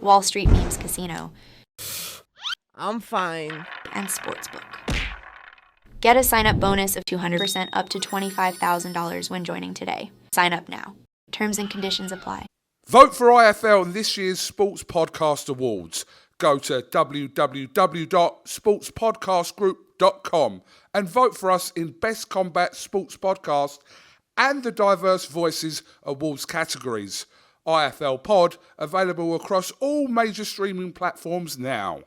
Wall Street Memes Casino, I'm fine. and Sportsbook. Get a sign-up bonus of 200% up to $25,000 when joining today. Sign up now. Terms and conditions apply. Vote for IFL in this year's Sports Podcast Awards. Go to www.sportspodcastgroup.com and vote for us in Best Combat Sports Podcast and the Diverse Voices Awards categories. IFL Pod, available across all major streaming platforms now.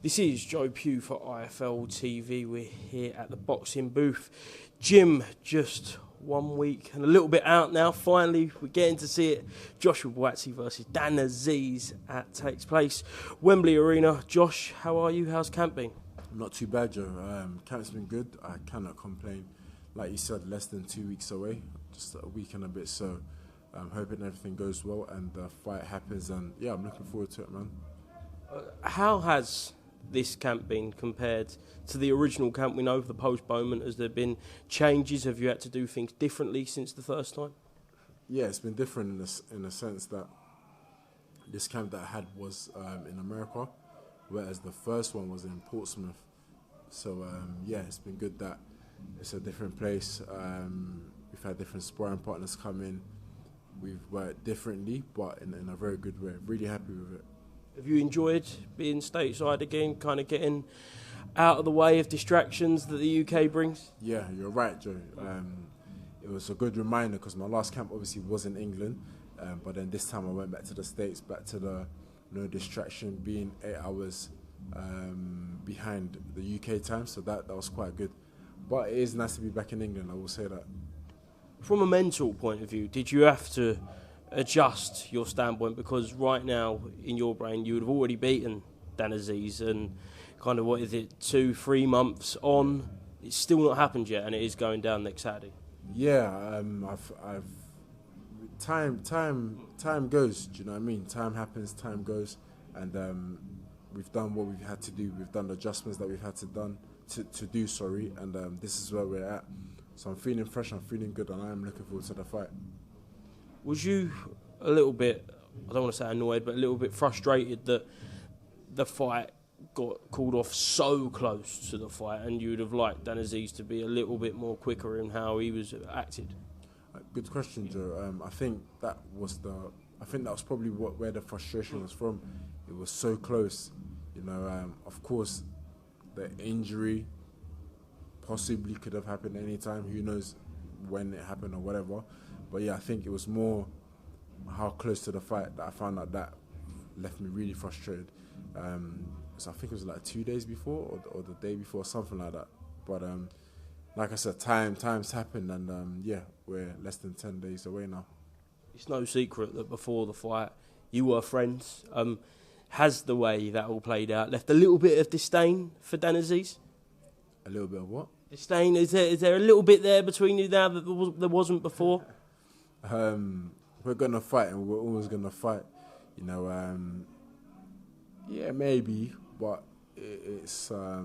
This is Joe Pugh for IFL TV. We're here at the boxing booth. Gym just 1 week and a little bit out now. Finally, we're getting to see it. Joshua Buatsi versus Dan Azeez takes place. Wembley Arena. Josh, how are you? How's camp been? Not too bad, Joe. Camp's been good. I cannot complain. Like you said, less than 2 weeks away. Just a week and a bit, so I'm hoping everything goes well and the fight happens. And yeah, I'm looking forward to it, man. How has this camp been compared to the original camp? We know of the postponement. Has there been changes? Have you had to do things differently since the first time? Yeah, it's been different in the sense that this camp that I had was in America, whereas the first one was in Portsmouth. So yeah, it's been good that it's a different place. We've had different sparring partners come in. We've worked differently, but in a very good way. Really happy with it. Have you enjoyed being stateside again, kind of getting out of the way of distractions that the UK brings? Yeah, you're right, Joe. It was a good reminder because my last camp obviously was in England, but then this time I went back to the States, back to the no distraction, being 8 hours behind the UK time, so that was quite good. But it is nice to be back in England, I will say that. From a mental point of view, did you have to adjust your standpoint? Because right now, in your brain, you would have already beaten Dan Azeez, and kind of, 2-3 months on, it's still not happened yet, and it is going down next Saturday. Yeah, time goes. Do you know what I mean? Time happens, time goes, and we've done what we've had to do. We've done the adjustments that we've had to do, and this is where we're at. So I'm feeling fresh, I'm feeling good, and I am looking forward to the fight. Was you a little bit, I don't want to say annoyed, but a little bit frustrated that the fight got called off so close to the fight, and you would have liked Dan Azeez to be a little bit more quicker in how he was acted? Good question, Joe. I think that was probably where the frustration was from. It was so close, you know. Of course, the injury possibly could have happened any time. Who knows when it happened or whatever. But yeah, I think it was more how close to the fight that I found out that left me really frustrated. So I think it was like 2 days before or the day before, something like that. But like I said, times happened, and yeah, we're less than 10 days away now. It's no secret that before the fight you were friends. Has the way that all played out left a little bit of disdain for Dan Azeez? A little bit of what? Disdain. Is there a little bit there between you now that there wasn't before? We're gonna fight, and we're always gonna fight. You know, yeah, maybe, but it's a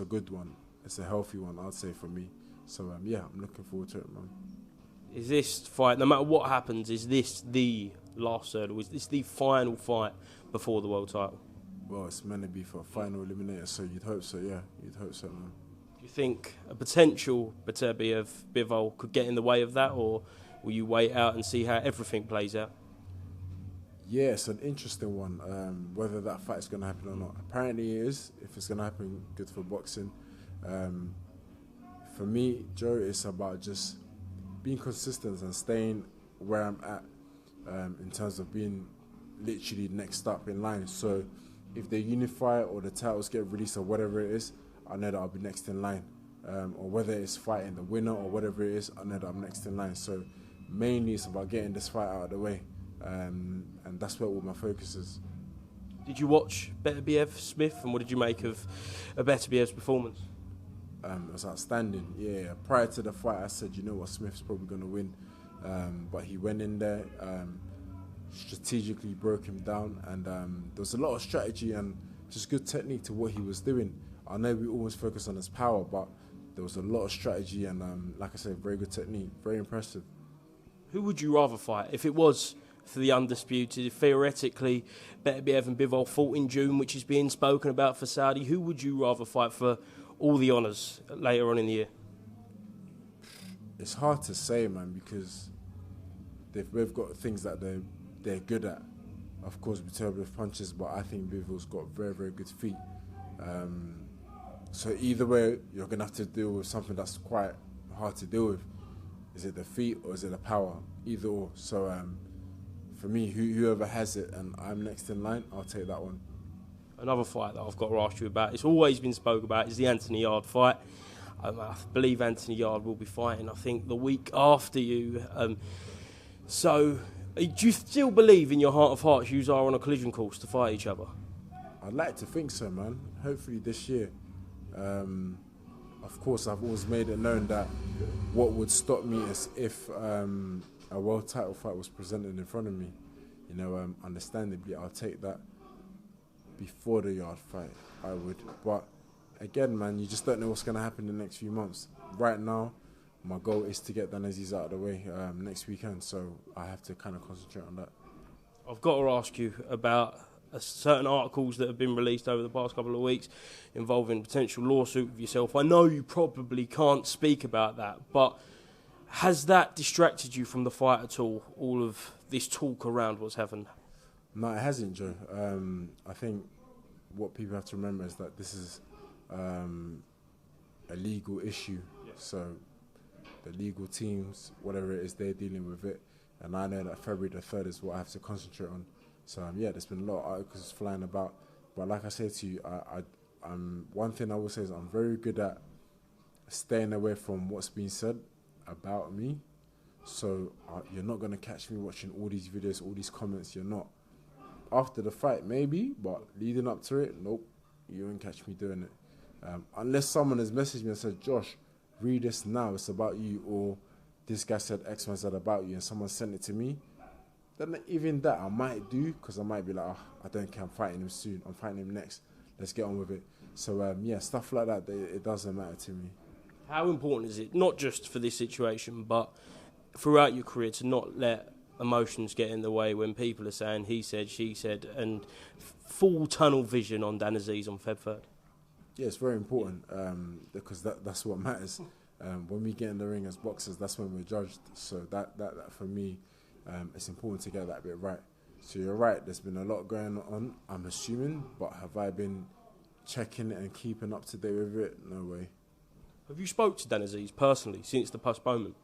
good one. It's a healthy one, I'd say, for me. So yeah, I'm looking forward to it, man. Is this fight, no matter what happens, is this the last hurdle? Is this the final fight before the world title? Well, it's meant to be for a final eliminator, so you'd hope so, yeah. You'd hope so, man. Do you think a potential BIVOL could get in the way of that, or will you wait out and see how everything plays out? Yeah, it's an interesting one, whether that fight's going to happen or not. Apparently it is. If it's going to happen, good for boxing. For me, Joe, it's about just being consistent and staying where I'm at in terms of being literally next up in line. So if they unify or the titles get released or whatever it is, I know that I'll be next in line. Or whether it's fighting the winner or whatever it is, I know that I'm next in line. So mainly it's about getting this fight out of the way. And that's where all my focus is. Did you watch BETERBIEV Smith, and what did you make of BETERBIEV's performance? It was outstanding. Yeah, prior to the fight, I said, you know what, Smith's probably going to win. But he went in there, strategically broke him down, and there was a lot of strategy and just good technique to what he was doing. I know we always focus on his power, but there was a lot of strategy and, like I said, very good technique, very impressive. Who would you rather fight? If it was for the Undisputed. Theoretically, Beterbiev and BIVOL fought in June, which is being spoken about for Saudi. Who would you rather fight for all the honours later on in the year? It's hard to say, man, because they've both got things that they're good at. Of course, Beterbiev punches, but I think BIVOL's got very, very good feet. So either way, you're going to have to deal with something that's quite hard to deal with. Is it the feet or is it the power? Either or. So for me, whoever has it and I'm next in line, I'll take that one. Another fight that I've got to ask you about, it's always been spoke about, is the Anthony Yarde fight. I believe Anthony Yarde will be fighting, I think, the week after you. So, do you still believe in your heart of hearts you are on a collision course to fight each other? I'd like to think so, man. Hopefully this year. Of course, I've always made it known that what would stop me is if a world title fight was presented in front of me. You know, understandably, I'll take that before the Yarde fight. I would, but again, man, you just don't know what's going to happen in the next few months. Right now, my goal is to get Azeez out of the way next weekend, so I have to kind of concentrate on that. I've got to ask you about certain articles that have been released over the past couple of weeks involving potential lawsuit with yourself. I know you probably can't speak about that, but has that distracted you from the fight at all of this talk around what's happened? No, it hasn't, Joe. I think what people have to remember is that this is a legal issue. Yeah. So the legal teams, whatever it is, they're dealing with it. And I know that February the 3rd is what I have to concentrate on. So, yeah, there's been a lot of articles flying about. But like I said to you, I'm one thing I will say is I'm very good at staying away from what's being said about me. So you're not going to catch me watching all these videos, all these comments. You're not. After the fight, maybe, but leading up to it, nope, you won't catch me doing it. Unless someone has messaged me and said, Josh, read this now, it's about you, or this guy said X, Y, Z about you, and someone sent it to me, then even that I might do, because I might be like, I don't care, I'm fighting him soon, I'm fighting him next, let's get on with it. So, yeah, stuff like that, it doesn't matter to me. How important is it, not just for this situation, but throughout your career, to not let emotions get in the way when people are saying he said, she said, and full tunnel vision on Azeez on Feb 3rd? Yeah, it's very important because that's what matters. When we get in the ring as boxers, that's when we're judged. So that for me, it's important to get that bit right. So you're right, there's been a lot going on, I'm assuming, but have I been checking it and keeping up to date with it? No way. Have you spoke to Azeez personally since the postponement?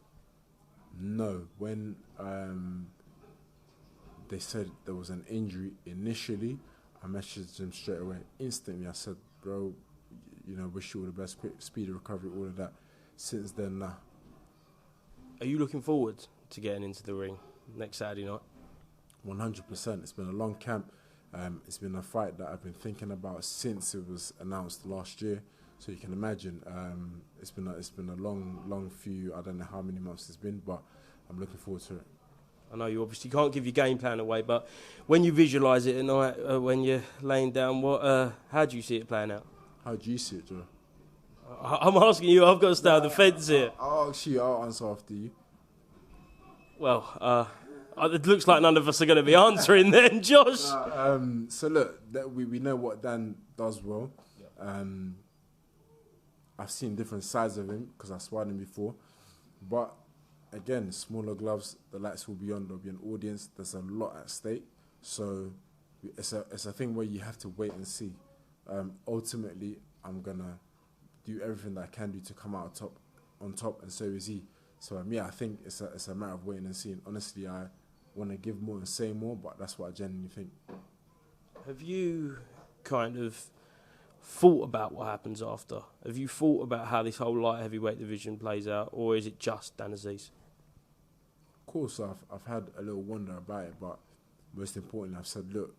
No. When they said there was an injury initially, I messaged him straight away. Instantly, I said, bro, you know, wish you all the best, quick, speedy recovery, all of that. Since then, nah. Are you looking forward to getting into the ring next Saturday night? 100%. It's been a long camp. It's been a fight that I've been thinking about since it was announced last year. So you can imagine, it's been a long few. I don't know how many months it's been, but I'm looking forward to it. I know you obviously can't give your game plan away, but when you visualise it at night, when you're laying down, how do you see it playing out? How do you see it, Joe? I'm asking you. I've got to stay on the fence here. I'll ask you. I'll answer after you. Well, it looks like none of us are going to be answering then, Josh. So look, we know what Dan does well. I've seen different sides of him because I've sparred him before. But again, smaller gloves, the lights will be on, there'll be an audience, there's a lot at stake. So it's a thing where you have to wait and see. Ultimately, I'm going to do everything that I can do to come out on top, and so is he. So yeah, I think it's a matter of waiting and seeing. Honestly, I want to give more and say more, but that's what I genuinely think. Have you kind of thought about what happens after? Have you thought about how this whole light heavyweight division plays out, or is it just Azeez? Of course, I've had a little wonder about it, but most importantly, I've said, look,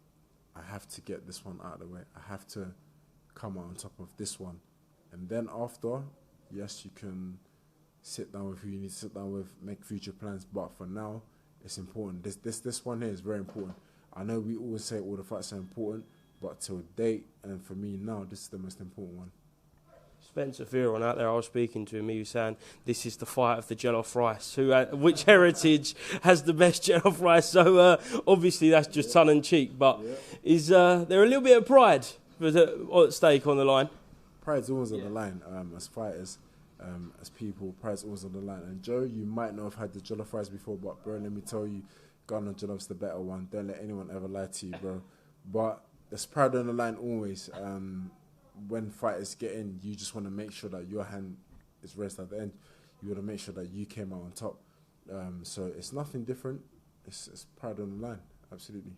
I have to get this one out of the way. I have to come out on top of this one. And then after, yes, you can sit down with who you need to sit down with, make future plans. But for now, it's important. This one here is very important. I know we always say all the fights are important, but till date, and for me now, this is the most important one. It's Spencer Fearon out there, I was speaking to him, he was saying this is the fight of the jollof rice. Which heritage has the best jollof rice? So obviously that's just tongue-in-cheek, but is there a little bit of pride at stake on the line? Pride's always on the line. As fighters, as people, pride's always on the line. And Joe, you might not have had the jollof rice before, but bro, let me tell you, Ghana Jollof's the better one. Don't let anyone ever lie to you, bro. But there's pride on the line always. When fighters get in, you just want to make sure that your hand is raised at the end. You want to make sure that you came out on top. So it's nothing different. It's pride on the line, absolutely.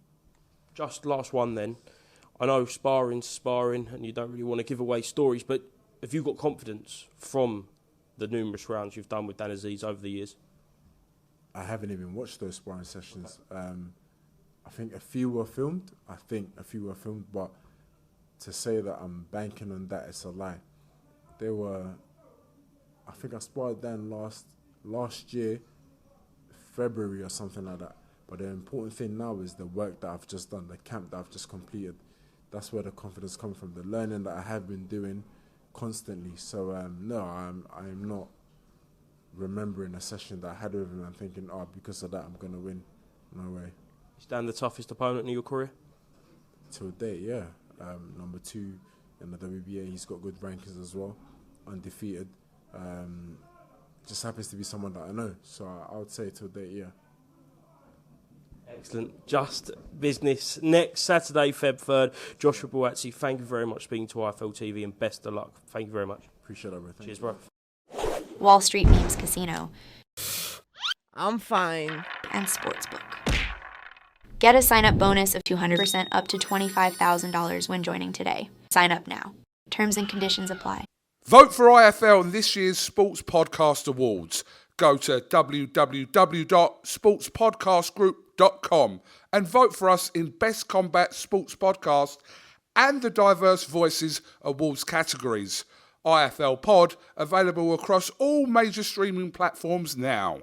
Just last one then. I know sparring's sparring and you don't really want to give away stories, but have you got confidence from the numerous rounds you've done with Dan Azeez over the years? I haven't even watched those sparring sessions. I think a few were filmed. But to say that I'm banking on that, it's a lie. I think I sparred Dan last year, February or something like that. But the important thing now is the work that I've just done, the camp that I've just completed. That's where the confidence comes from, the learning that I have been doing constantly. So no, I'm not remembering a session that I had with him and thinking, because of that I'm going to win. No way. Is Dan the toughest opponent in your career? To date, yeah. Number 2 in the WBA, he's got good rankings as well, undefeated. Just happens to be someone that I know, so I would say to date, yeah. Excellent. Just business. Next Saturday, Feb 3rd, Joshua Buatsi, thank you very much for speaking to IFL TV and best of luck. Thank you very much. Appreciate that, bro. Cheers, bro. Wall Street Memes Casino, I'm fine. and Sportsbook. Get a sign-up bonus of 200% up to $25,000 when joining today. Sign up now. Terms and conditions apply. Vote for IFL in this year's Sports Podcast Awards. Go to www.sportspodcastgroup.com and vote for us in Best Combat Sports Podcast and the Diverse Voices Awards categories. IFL Pod available across all major streaming platforms now.